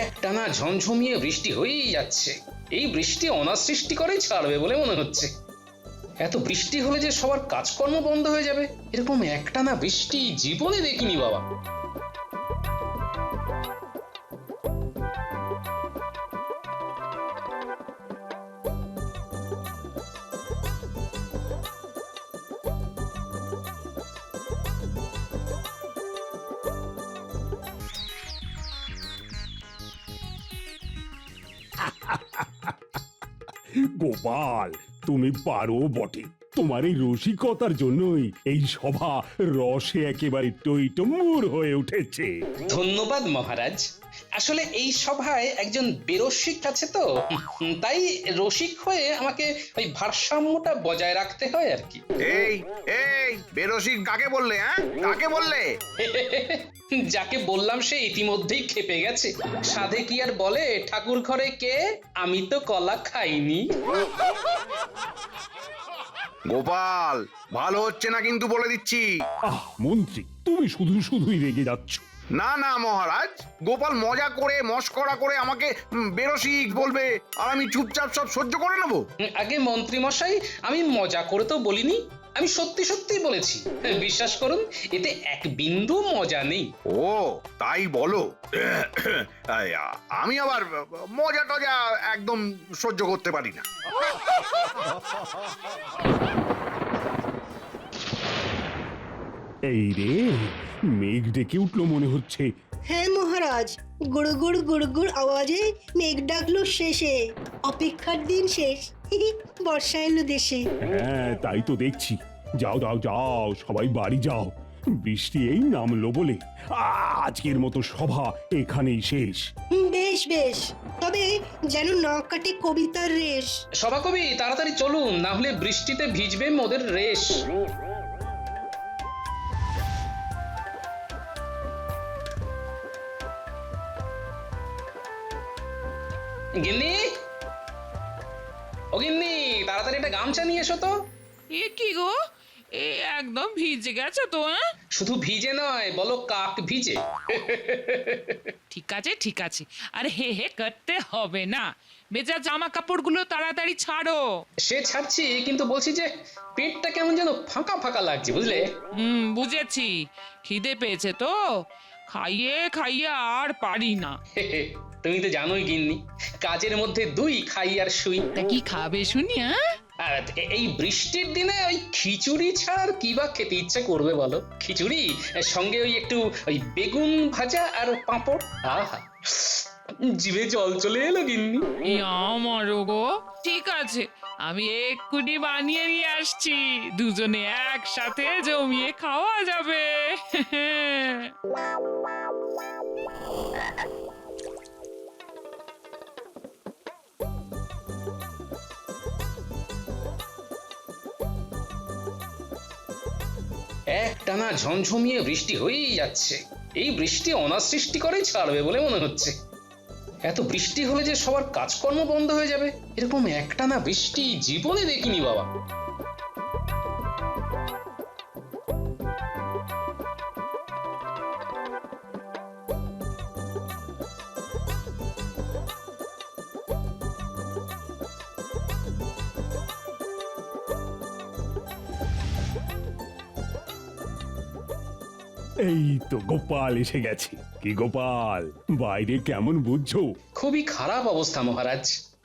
একটানা ঝমঝমিয়ে বৃষ্টি হয়েই যাচ্ছে। এই বৃষ্টি অনাসৃষ্টি করেই ছাড়বে বলে মনে হচ্ছে। এত বৃষ্টি হলে যে সবার কাজকর্ম বন্ধ হয়ে যাবে, এরকম একটানা বৃষ্টি জীবনে দেখিনি বাবা। গোপাল, তুমি পারো বটে। তোমার এই রসিকতার জন্যই এই সভা রসে একেবারে টইটম্বুর হয়ে উঠেছে। ধন্যবাদ মহারাজ। আসলে এই সভায় একজন বেরসিক আছে তো, তাই রসিক হয়ে আমাকে ওই ভারসাম্যটা বজায় রাখতে হয় আর কি। এই এই বেরসিক কাকে বললে? হ্যাঁ, কাকে বললে? যাকে বললাম সে ইতিমধ্যেই খেপে গেছে। সাধে কি আর বলে, ঠাকুর ঘরে কে, আমি তো কলা খাইনি। গোপাল, ভালো হচ্ছে না কিন্তু বলে দিচ্ছি। মন্ত্রী, তুমি শুধু শুধুই রেগে যাচ্ছ। না না মহারাজ, গোপাল মজা করে মস্করা করে আমাকে বেরসিক বলবে, আর আমি চুপচাপ সব সহ্য করে নেবো। আগে মন্ত্রী মশাই, আমি মজা করে তো বলিনি, আমি সত্যি সত্যি বলেছি। বিশ্বাস করুন, এতে এক বিন্দু মজা নেই। ও তাই বলো? আমি আবার মজা টজা একদম সহ্য করতে পারি না। এই রে, মেঘ ডেকে উঠলো মনে হচ্ছে। হ্যাঁ মহারাজ, গুড়গুড় গুড়গুড় আওয়াজে মেঘ ডাকলো শেষে, অপেক্ষার দিন শেষ। বর্ষা এলো দেশে। হ্যাঁ, তাই তো দেখছি। যাও যাও যাও, সবাই বাড়ি যাও। বৃষ্টি এই নামলো বলে আজকের মতো সভা এখানেই শেষ। বেশ বেশ, তবে যেন না কাটে কবিতার রেশ। সভাকবি তাড়াতাড়ি চলুন, না হলে বৃষ্টিতে ভিজবে মোদের রেশ। গিন্নি, ও গিন্নি, তাড়াতাড়ি একটা গামছা নিয়ে এসো তো। এ কি গো, এ একদম ভিজে গেছে তো। হ্যাঁ, শুধু ভিজে নয়, বলো কাক ভিজে। ঠিক আছে ঠিক আছে, আরে হে হে করতে হবে না। ভেজা জামা কাপড়গুলো তাড়াতাড়ি ছাড়ো। সে ছাড়ছি, কিন্তু বলছি যে পেটটা কেমন যেন ফাঁকা ফাঁকা লাগছে, বুঝলে? বুঝেছি, খিদে পেয়েছে তো, খাইয়ে খাইয়ে আর পারি না। তুমি তো জানোই গিন্নি, কাজের মধ্যে দুই, খাই আর শুই। তা কি খাবে শুনি? হ্যাঁ, আর এই বৃষ্টির দিনে ওই খিচুড়ি ছাড়া আর কি বা খেতে ইচ্ছে করবে বলো? খিচুড়ি সঙ্গে ওই একটু ওই বেগুন ভাজা আর পাঁপড়, আহা, জিভে জল চলে এলো গিন্নি। আমারও গো। ঠিক আছে, আমি এক্ষুনি বানিয়ে নিয়ে আসছি, দুজনে একসাথে জমিয়ে খাওয়া যাবে। একটানা ঝমঝমিয়ে বৃষ্টি হয়েই যাচ্ছে। এই বৃষ্টি অনাসৃষ্টি করেই ছাড়বে বলে মনে হচ্ছে। এত বৃষ্টি হলে যে সবার কাজকর্ম বন্ধ হয়ে যাবে, এরকম একটানা বৃষ্টি জীবনে দেখিনি বাবা। এই তো গোপাল এসে গেছে। কি গোপাল, বাইরে কেমন বুঝছো? খুবই খারাপ অবস্থা মহারাজ।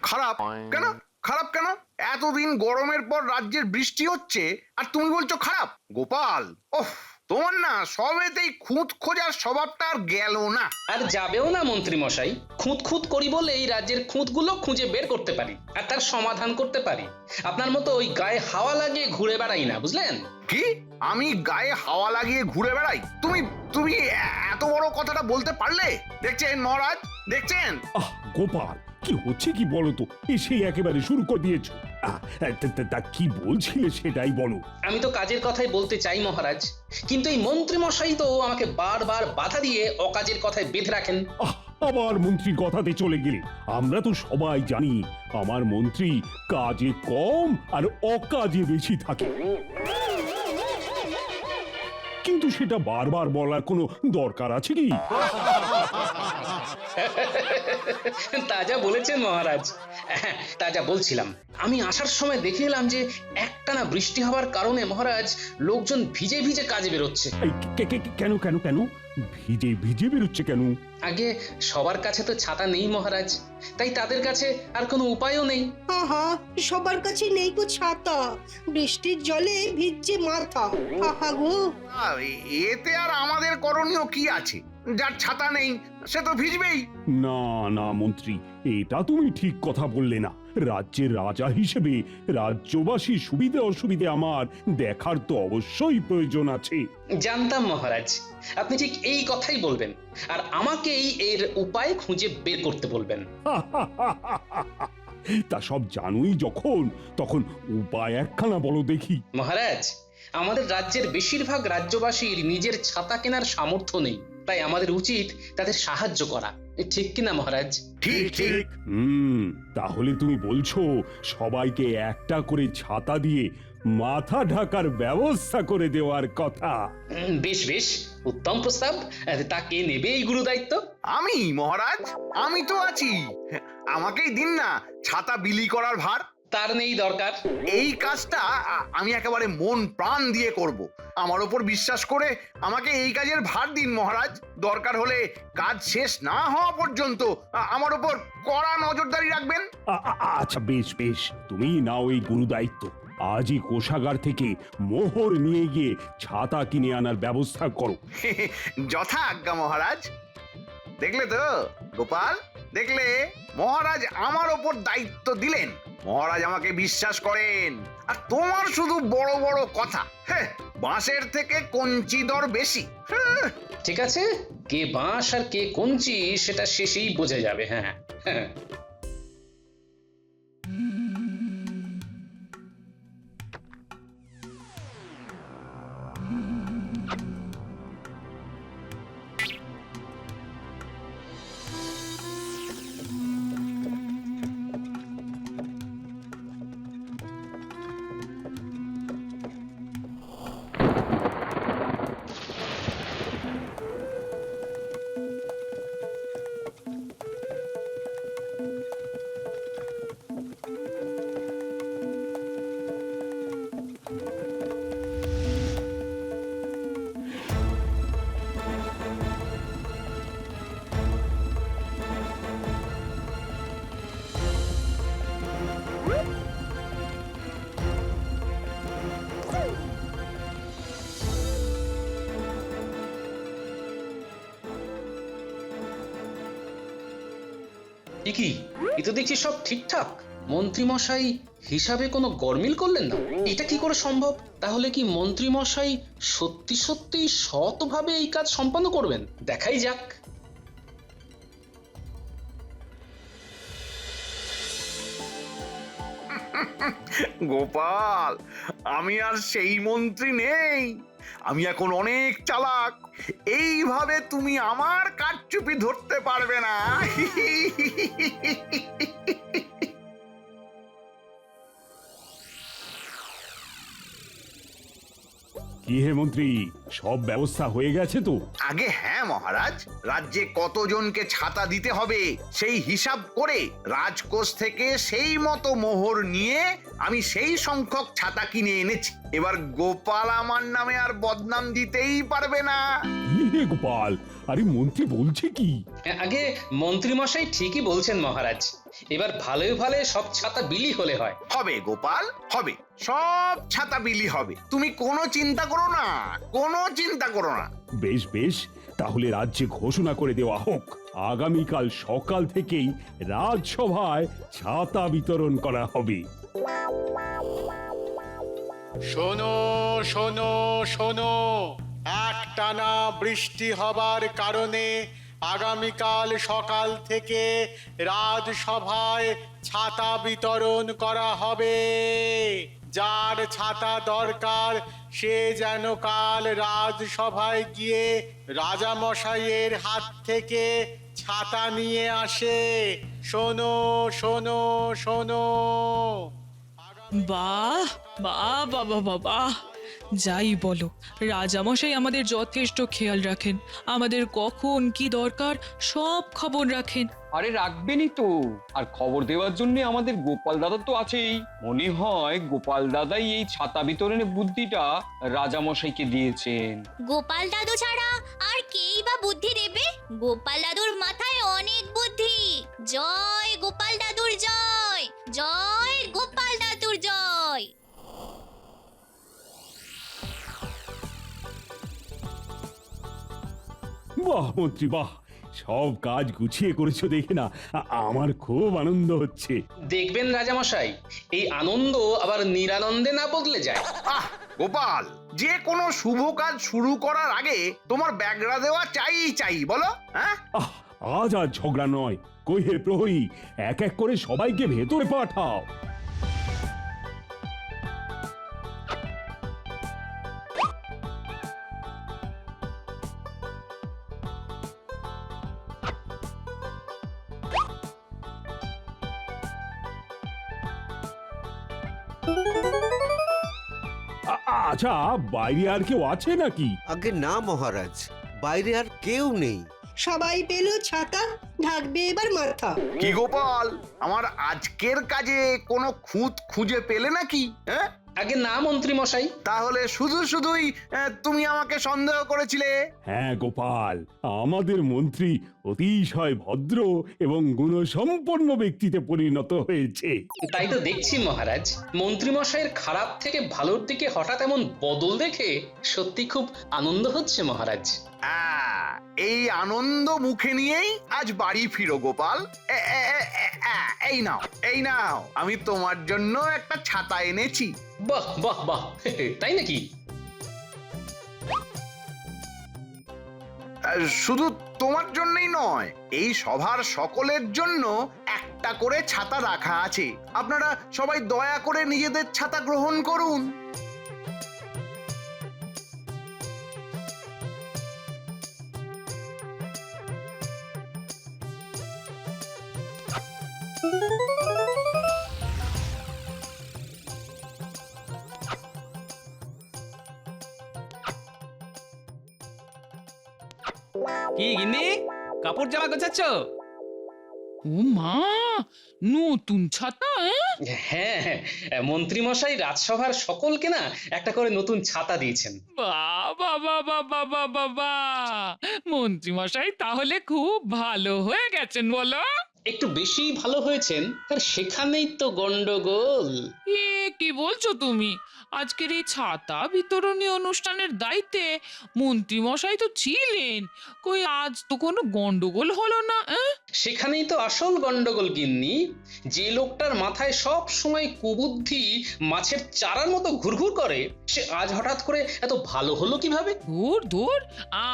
খারাপ কেন? খারাপ কেন? এতদিন গরমের পর রাজ্যের বৃষ্টি হচ্ছে আর তুমি বলছো খারাপ? গোপাল, ওহ, তোমার না সবেতেই খুঁত খোঁজার স্বভাবটা আর গেল না। আর যাবেও না মন্ত্রী মশাই। খুঁত খুঁত করি বলে এই রাজ্যের খুঁতগুলো খুঁজে বের করতে পারি আর তার সমাধান করতে পারি। আপনার মতো ওই গায়ে হাওয়া লাগিয়ে ঘুরে বেড়াই না, বুঝলেন? কি? আমি গায়ে হাওয়া লাগিয়ে ঘুরে বেড়াই? তুমি তুমি এত বড় কথাটা বলতে পারলে? দেখছেন মহারাজ, দেখছেন? গোপাল, কি হচ্ছে কি বলো তো? এসে একেবারে শুরু করে দিয়েছো। তা কি বলছিলে সেটাই বলো। আমি তো কাজের কথাই বলতে চাই মহারাজ, কিন্তু এই মন্ত্রী মশাই তো আমাকে বারবার বাধা দিয়ে অকাজের কথায় বেঁধে রাখেন। আবার মন্ত্রীর কথাতে চলে গেলে। আমরা তো সবাই জানি আমার মন্ত্রী কাজে কম আর অকাজে বেশি থাকে, কিন্তু সেটা বারবার বলার কোনো দরকার আছে কি? তা যা বলেছেন মহারাজ। তা যা বলছিলাম, আমি আসার সময় দেখে এলাম যে একটানা বৃষ্টি হওয়ার কারণে মহারাজ লোকজন ভিজে ভিজে কাজে বেরোচ্ছে। এই কেন কেন কেন ভিজে ভিজে বেরোচ্ছে কেন? আগে সবার কাছে তো ছাতা নেই মহারাজ, তাই তাদের কাছে আর কোনো উপায়ও নেই। আহা, সবার কাছে নেই গো ছাতা, বৃষ্টির জলে ভিজছে মাথা। আহা গো। এতে আর আমাদের করণীয় কি আছে? যার ছাতা নেই সে তো ভিজবেই। না না মন্ত্রী, এটা তুমি ঠিক কথা বললে না। রাজ্যের রাজা হিসেবে রাজ্যবাসীর সুবিধে অসুবিধে আমার দেখার তো অবশ্যই প্রয়োজন আছে। জানতাম মহারাজ, আপনি ঠিক এই কথাই বলবেন, আর আমাকেই এর উপায় খুঁজে বের করতে বলবেন। তা সব জানোই যখন, তখন উপায় একখানা বলো দেখি। মহারাজ, আমাদের রাজ্যের বেশিরভাগ রাজ্যবাসীর নিজের ছাতা কেনার সামর্থ্য নেই, তাই আমাদের উচিত তাদের সাহায্য করা, ঠিক কিনা মহারাজ? ঠিক ঠিক। তাহলে তুমি বলছো সবাইকে একটা করে ছাতা দিয়ে মাথা ঢাকার ব্যবস্থা করে দেওয়ার কথা? বেশ বেশ, উত্তম প্রস্তাব। তা কে নেবে এই গুরু দায়িত্ব? আমি মহারাজ, আমি তো আছি। আমাকেই দিন না ছাতা বিলি করার ভার। তার নেই দরকার। এই কাজটা আমি একেবারে মন প্রাণ দিয়ে করব। আমার উপর বিশ্বাস করে আমাকে এই কাজের ভার দিন মহারাজ। দরকার হলে কাজ শেষ না হওয়া পর্যন্ত আমার উপর কড়া নজরদারি রাখবেন। আচ্ছা বেশ বেশ, তুমি নাও এই গুরু দায়িত্ব। আজই কোষাগার থেকে মোহর নিয়ে গিয়ে ছাতা কিনে আনার ব্যবস্থা করো। যথা আজ্ঞা মহারাজ। দেখলে তো গোপাল, দেখলে মহারাজ আমার ওপর দায়িত্ব দিলেন। মহারাজ আমাকে বিশ্বাস করেন, আর তোমার শুধু বড় বড় কথা। বাঁশের থেকে কঞ্চি দর বেশি। ঠিক আছে, কে বাঁশ আর কে কঞ্চি সেটা শেষেই বোঝা যাবে। হ্যাঁ হ্যাঁ। কি এ তো দেখছি সব ঠিকঠাক। মন্ত্রী মশাই হিসাবে কোনো গরমিল করলেন না? এটা কি করে সম্ভব? তাহলে কি মন্ত্রী মশাই সত্যি সত্যি সৎভাবে এই কাজ সম্পন্ন করবেন? দেখাই যাক। গোপাল, আমি আর সেই মন্ত্রী নেই। আমি এখন অনেক চালাক। এইভাবে তুমি আমার কারচুপি ধরতে পারবে না। কি হে মন্ত্রী, সব ব্যবস্থা হয়ে গেছে তো? আগে হ্যাঁ মহারাজ, রাজ্যে কতজনকে ছাতা দিতে হবে সেই হিসাব করে রাজকোষ থেকে সেই মতো মোহর নিয়ে আমি সেই সংখ্যক ছাতা কিনে এনেছি। এবার গোপাল আমার নামে আর বদনাম দিতেই পারবে না। কি হে গোপাল, আরে মন্ত্রী বলছে কি? আগে মন্ত্রী মশাই ঠিকই বলছেন মহারাজ, এবার ভালোই ভালো সব ছাতা বিলি হলে হয়। হবে গোপাল, হবে, সব ছাতা বিলি হবে। তুমি কোনো চিন্তা করো না, কোনো চিন্তা করো না। বেশ বেশ, তাহলে রাজ্যে ঘোষণা করে দেওয়া হোক, আগামীকাল সকাল থেকেই রাজসভায় ছাতা বিতরণ করা হবে। শোনো শোনো শোনো, একটানা বৃষ্টি হবার কারণে আগামীকাল সকাল থেকে রাজসভায় ছাতা বিতরণ করা হবে। যার ছাতা দরকার সে যেন কাল রাজসভায় গিয়ে রাজামশাইয়ের হাত থেকে ছাতা নিয়ে আসে। শোনো শোনো শোনো। বাহ বাহ বাবা বাবা, যাই বলো, রাজামশাই আমাদের যথেষ্ট খেয়াল রাখেন, আমাদের কখন কি দরকার সব খবর রাখেন। আরে রাখবেনই তো, আর খবর দেওয়ার জন্য আমাদের গোপাল দাদা তো আছেই। মনে হয় গোপাল দাদাই এই ছাতা বিতরণের বুদ্ধিটা রাজামশাইকে দিয়েছেন। গোপাল দাদু ছাড়া আর কেই বা বুদ্ধি দেবে? গোপাল দাদুর মাথায় অনেক বুদ্ধি। জয় গোপাল দাদুর জয়, জয় গোপাল দাদুর জয়। বাহ মন্ত্রী বাহ, সব কাজ গুছিয়ে করেছো দেখে না আমার খুব আনন্দ হচ্ছে। দেখবেন রাজামশাই, এই আনন্দ আবার নিরানন্দে না বদলে যায়। আহ গোপাল, যে কোনো শুভ কাজ শুরু করার আগে তোমার ব্যাগরা দেওয়া চাই বলো। হ্যাঁ, আজ আর ঝগড়া নয়, কই হে প্রহরী, এক এক করে সবাইকে ভেতরে পাঠাও। আচ্ছা, বাইরে আর কেউ আছে নাকি? আগে না মহারাজ, বাইরে আর কেউ নেই। সবাই পেল ছাতা, ঢাকবে এবার মাথা। কি গোপাল, আমার আজকের কাজে কোনো খুঁত খুঁজে পেলে নাকি? হ্যাঁ, আগে না মন্ত্রী মশাই। তাহলে শুধুই তুমি আমাকে সন্দেহ করেছিলে। হ্যাঁ গোপাল, আমাদের মন্ত্রী অতিশয় ভদ্র এবং গুণসম্পন্ন ব্যক্তিতে পরিণত হয়েছে। তাই তো দেখছি মহারাজ, মন্ত্রী মশাইয়ের খারাপ থেকে ভালোর দিকে হঠাৎ এমন বদল দেখে সত্যি খুব আনন্দ হচ্ছে মহারাজ। এই আনন্দ মুখে নিয়েই আজ বাড়ি ফিরো গোপাল। এই নাও আমি তোমার জন্য একটা ছাতা এনেছি। বাহ বাহ বাহ, তাই নাকি? শুধু তোমার জন্যই নয়, এই সভার সকলের জন্য একটা করে ছাতা রাখা আছে। আপনারা সবাই দয়া করে নিজেদের ছাতা গ্রহণ করুন। কি গিন্নি, কাপড় জামা গোছাচ্ছ? ও মা, নতুন ছাতা? হ্যাঁ হ্যাঁ, মন্ত্রী মশাই রাজসভার সকলকে না একটা করে নতুন ছাতা দিয়েছেন। বাবা বাবা বাবা বাবা, মন্ত্রী মশাই তাহলে খুব ভালো হয়ে গেছেন বলো। একটু বেশি ভালো হয়েছেন, আর সেখানেই তো গন্ডগোল। এ কি বলছো তুমি? আজকের এই ছাতা বিতরণী অনুষ্ঠানের দায়িত্বে মন্ত্রী মশাই তো ছিলেন, কই আজ তো কোনো গন্ডগোল হলো না? সেখানেই তো আসল গন্ডগোল গিন্নি। যে লোকটার মাথায় সব সময় কুবুদ্ধি মাছের চারার মতো ঘুরঘুর করে, সে আজ হঠাৎ করে এত ভালো হলো কিভাবে? ধুর ধুর,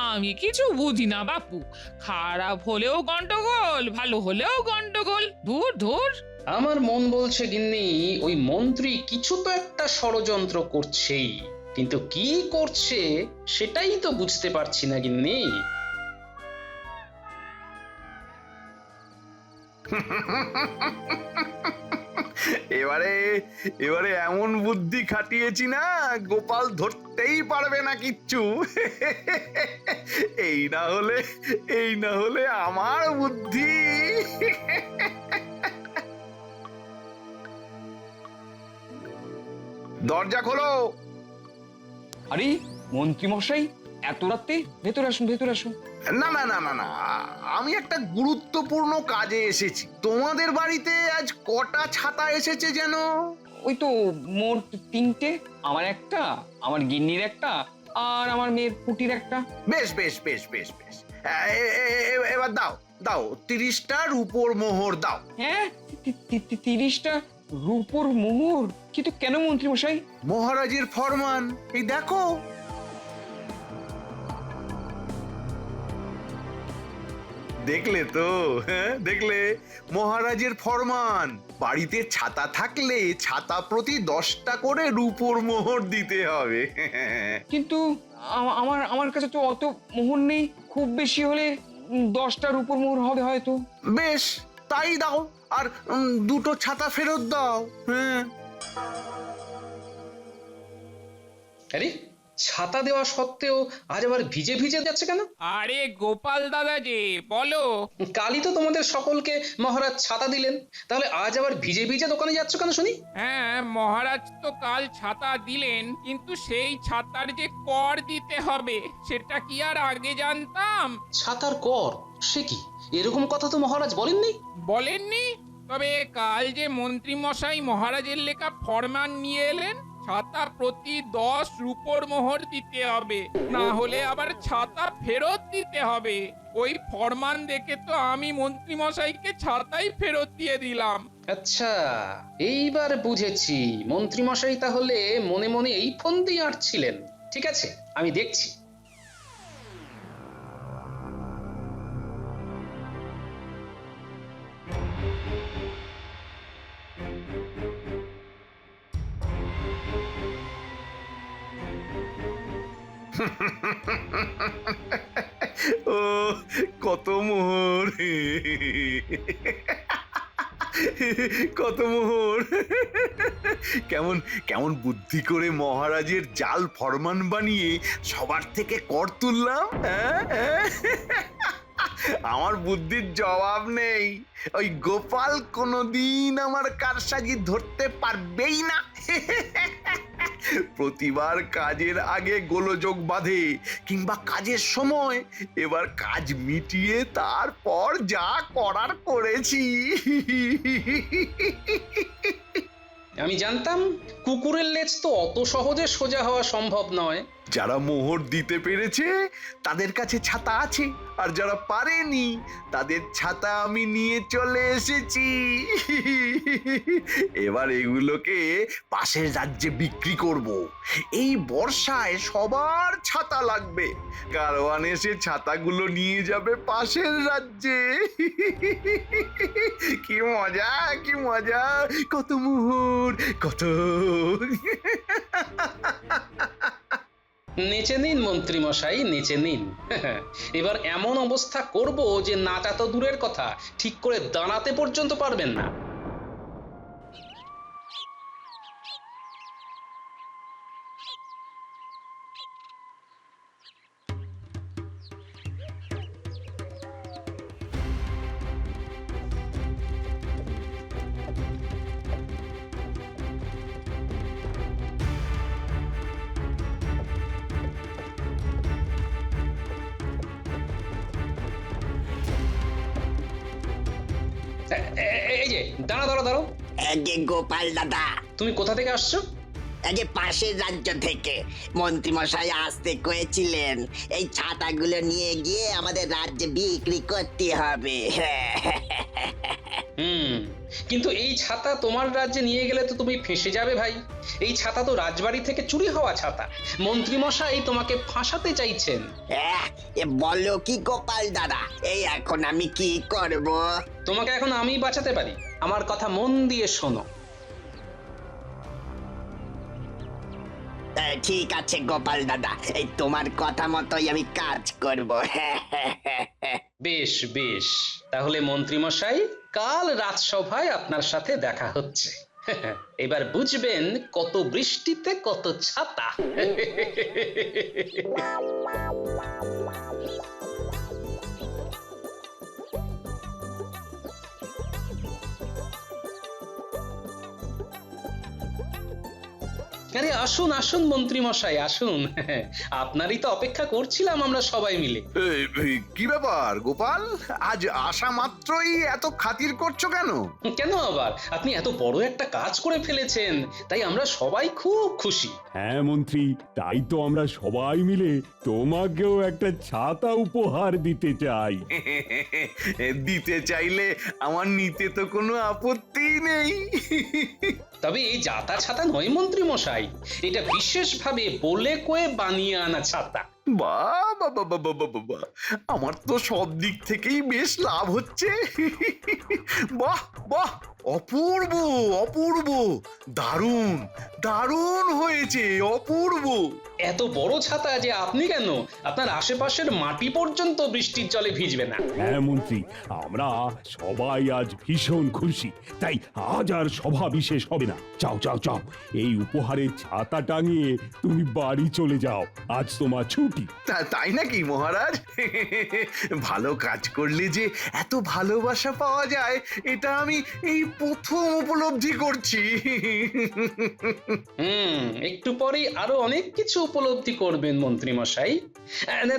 আমি কিছু বুঝি না বাপু। খারাপ হলেও গন্ডগোল, ভালো হলেও গন্ডগোল। ধুর ধুর। আমার মন বলছে গিন্নি, ওই মন্ত্রী কিছু তো একটা ষড়যন্ত্র করছেই, কিন্তু কি করছে সেটাই তো বুঝতে পারছি না গিন্নি। এবারে এমন বুদ্ধি খাটিয়েছি না, গোপাল ধরতেই পারবে না কিচ্ছু। এই না হলে আমার বুদ্ধি। দরজা খোলো। আরে মন্ত্রী মশাই, এত রাতে? ভেতরে আসুন, ভেতরে আসুন। না, আমি একটা গুরুত্বপূর্ণ কাজে এসেছি। তোমাদের বাড়িতে আজ কটা ছাতা এসেছে যেন? ওই তো মোট 3টে, আমার একটা, আমার গিন্নির একটা, আর আমার মেয়ের পুটির একটা। বেশ, এবার দাও 30টা রূপোর মোহর দাও। হ্যাঁ, 30টা রূপোর মোহর? কিন্তু কেন মন্ত্রী মশাই? মহারাজের ফরমান, এই দেখো। দেখলে তো? হ্যাঁ, দেখলে? মহারাজের ফরমান, বাড়িতে ছাতা থাকলে ছাতা প্রতি 10টা করে রূপোর মোহর দিতে হবে। কিন্তু আমার কাছে তো অত মোহর নেই, খুব বেশি হলে 10টা রূপোর মোহর হবে হয়তো। বেশ, তাই দাও, আর 2টো ছাতা ফেরত দাও। হ্যাঁ, আরে ছাতা দেওয়া সত্ত্বেও আজ আবার ভিজে ভিজে যাচ্ছে কেন? আরে গোপাল দাদা যে বলো। কালই তো তোমাদের সকলকে মহারাজ ছাতা দিলেন, তাহলে আজ আবার ভিজে ভিজে দোকানে যাচ্ছ কেন শুনি? হ্যাঁ, মহারাজ তো কাল ছাতা দিলেন, কিন্তু সেই ছাতার যে কর দিতে হবে সেটা কি আর আগে জানতাম? ছাতার কর? সে কি, এরকম কথা তো মহারাজ বলেননি। বলেননি? তবে কাল যে মন্ত্রী মশাই মহারাজের লেখা ফরমান নিয়ে এলেন, ছাতা প্রতি 10 রূপোর মোহর দিতে হবে, না হলে আবার ছাতা ফেরত দিতে হবে। ওই ফরমান দেখে তো আমি মন্ত্রী মশাইকে ছাতাই ফেরত দিয়ে দিলাম। আচ্ছা, এইবার বুঝেছি মন্ত্রীমশাই তাহলে মনে মনে এই ফন্দি আঁটছিলেন। ঠিক আছে, আমি দেখছি। ও কত মোহর, কত মোহর। কেমন কেমন বুদ্ধি করে মহারাজের জাল ফরমান বানিয়ে সবার থেকে কর তুললাম। আমার বুদ্ধির জবাব নেই। ওই গোপাল কোনোদিন আমার কারসাজি ধরতে পারবেই না। প্রতিবার কাজের আগে গোলযোগ বাঁধে কিংবা কাজের সময়, এবার কাজ মিটিয়ে তারপর যা করার করেছি। আমি জানতাম কুকুরের লেজ তো অত সহজে সোজা হওয়া সম্ভব নয়। যারা মোহর দিতে পেরেছে তাদের কাছে ছাতা আছে, আর যারা পারেনি তাদের ছাতা আমি নিয়ে চলে এসেছি। এবার এগুলোকে পাশের রাজ্যে বিক্রি করব। এই বর্ষায় সবার ছাতা লাগবে, কারওয়ান এসে ছাতাগুলো নিয়ে যাবে পাশের রাজ্যে। কি মজা, কি মজা, কত মোহর, কত। নেচে নিন মন্ত্রী মশাই, নেচে নিন। এবার এমন অবস্থা করব যে নাটা তো দূরের কথা, ঠিক করে দাঁড়াতে পর্যন্ত পারবেন না। এই যে দাঁড়া দাঁড়া দাঁড়াও। যে গোপাল দাদা, তুমি কোথা থেকে আসছো? যে পাশের রাজ্য থেকে মন্ত্রীমশাই আসতে কয়েছিলেন, এই ছাতাগুলো নিয়ে গিয়ে আমাদের রাজ্যে বিক্রি করতে হবে। কিন্তু এই ছাতা তোমার রাজ্যে নিয়ে গেলে তো তুমি ফেঁসে যাবে ভাই। এই ছাতা তো রাজবাড়ি থেকে চুরি হওয়া ছাতা, মন্ত্রী মশাই তোমাকে ফাঁসাতে চাইছেন। বলো কি গোপাল দাদা, এই এখন আমি কি করব? তোমাকে এখন আমি বাঁচাতে পারি, আমার কথা মন দিয়ে শোনো। ঠিক আছে গোপাল দাদা, এই তোমার কথা মতোই আমি কাজ করব। বেশ বেশ, তাহলে মন্ত্রী মশাই কাল রাজসভায় আপনার সাথে দেখা হচ্ছে। এবার বুঝবেন কত বৃষ্টিতে কত ছাতা। আরে আসুন আসুন মন্ত্রী মশাই আসুন, আপনারই তো অপেক্ষা করছিলাম আমরা সবাই মিলে। কি ব্যাপার গোপাল, আজ আসা মাত্রই এত খাতির করছো কেন? কেন আবার, আপনি এত বড় একটা কাজ করে ফেলেছেন, তাই আমরা সবাই খুব খুশি। হ্যাঁ মন্ত্রী, তাই তো আমরা সবাই মিলে তোমাকেও একটা ছাতা উপহার দিতে চাই। দিতে চাইলে আমার নিতে তো কোনো আপত্তি নেই। তবে এই জাতা ছাতা নয় মন্ত্রী মশাই, এটা বিশেষভাবে বলে কয়ে বানিয়ে আনা ছাতা। বাবা বাবা বাবা বাবা, আমার তো সব দিক থেকেই বেশ লাভ হচ্ছে। বাহ বাহ, অপূর্ব অপূর্ব, দারুণ দারুণ হয়েছে, অপূর্ব। এত বড় ছাতা যে আপনি কেন, আপনার আশেপাশের মাটি পর্যন্ত বৃষ্টির জলে ভিজবে না। হ্যাঁ মন্ত্রী, আমরা সবাই আজ ভীষণ খুশি, তাই আজ আর সভা বিশেষ হবে না। যাও যাও যাও, এই উপহারের ছাতা টাঙিয়ে তুমি বাড়ি চলে যাও, আজ তোমার ছুটি। তাই নাকি মহারাজ? ভালো কাজ করলে যে এত ভালোবাসা পাওয়া যায়, এটা আমি এই প্রথম উপলব্ধি করছি। একটু পরেই আরো অনেক কিছু উপলব্ধি করবেন মন্ত্রী মশাই।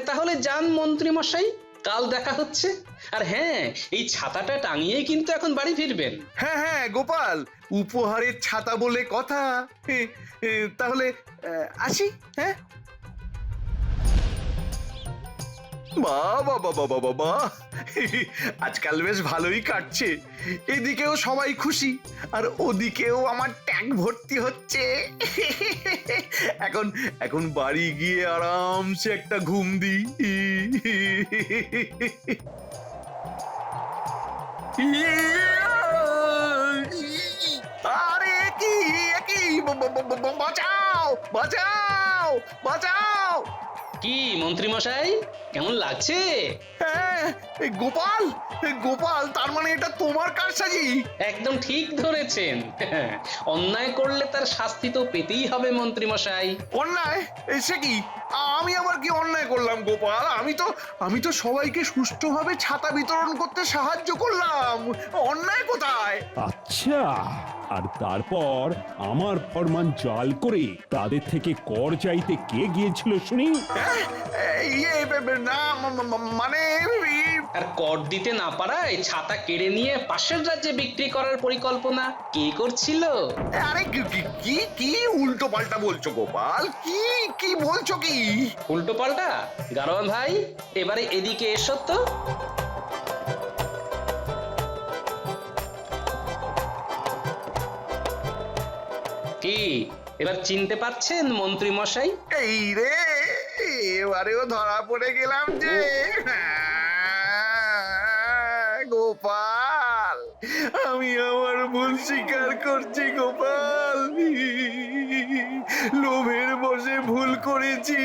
তাহলে যান মন্ত্রী মশাই, কাল দেখা হচ্ছে। আর হ্যাঁ, এই ছাতাটা টাঙিয়েই কিন্তু এখন বাড়ি ফিরবেন। হ্যাঁ হ্যাঁ গোপাল, উপহারের ছাতা বলে কথা। তাহলে আসি। হ্যাঁ, বাবা বাবা বাবা বাবা, আজকাল বেশ ভালোই কাটছে। এদিকেও সবাই খুশি, আর ওদিকেও আমার ট্যাঙ্ক ভর্তি হচ্ছে। এখন এখন বাড়ি গিয়ে আরামসে একটা ঘুম দিই। আরে কি কি, বাঁচাও বাঁচাও বাঁচাও! কি মন্ত্রী মশাই, কেমন লাগছে? হ্যাঁ, গোপাল গোপাল, তার মানে এটা তোমার কারসাজি? একদম ঠিক ধরেছেন। অন্যায় করলে তার শাস্তি তো পেতেই হবে মন্ত্রী মশাই। অন্যায়? সে কি? আমি আবার কি অন্যায় করলাম গোপাল? আমি তো সবাইকে সুষ্ঠুভাবে ছাতা বিতরণ করতে সাহায্য করলাম, অন্যায় কোথায়? আচ্ছা, আর তারপর আমার ফরমান জাল করে তাদের থেকে কর চাইতে কে গিয়েছিল শুনি? না, মানে আর কর দিতে না পারায় ছাতা কেড়ে নিয়ে পাশের রাজ্যে বিক্রি করার পরিকল্পনা কে করছিল? আরে কি কি উল্টো পাল্টা বলছো গোপাল? কি কি বলছো কি? উল্টো পাল্টা? গারোয়ান ভাই, এবারে এদিকে এসো তো। কি এবার চিনতে পারছেন মন্ত্রী মশাই? এই রে, এবারেও ধরা পড়ে গেলাম যে। গোপাল, আমি আমার ভুল স্বীকার করছি গোপাল। লোভের বশে ভুল করেছি,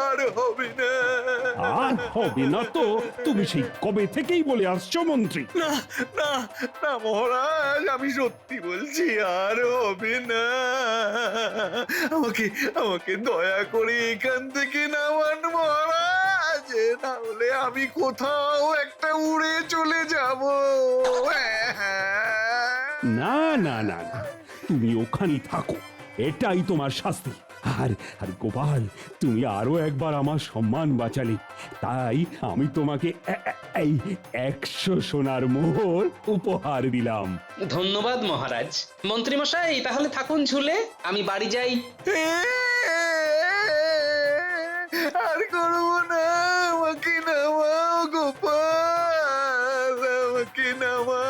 আর হবে না। আর হবে না তো তুমি সেই কবে থেকেই বলে আসছো মন্ত্রী। না না না মহারাজ, আমি সত্যি বলছি, আর হবে না। আমাকে আমাকে দয়া করে এখান থেকে নামান মহারাজ, না হলে আমি কোথাও একটা উড়ে চলে যাব। না না না না, তুমি ওখানেই থাকো, এটাই তোমার শাস্তি। আর আর গোপাল, তুমি আরো একবার আমার সম্মান বাঁচালে, তাই আমি তোমাকে এই 100 সোনার মোহর উপহার দিলাম। ধন্যবাদ মহারাজ। মন্ত্রী মশাই তাহলে থাকুন ঝুলে, আমি বাড়ি যাই। আর করবো না, আমাকে নামাও গোপাল, আমাকে নামাও।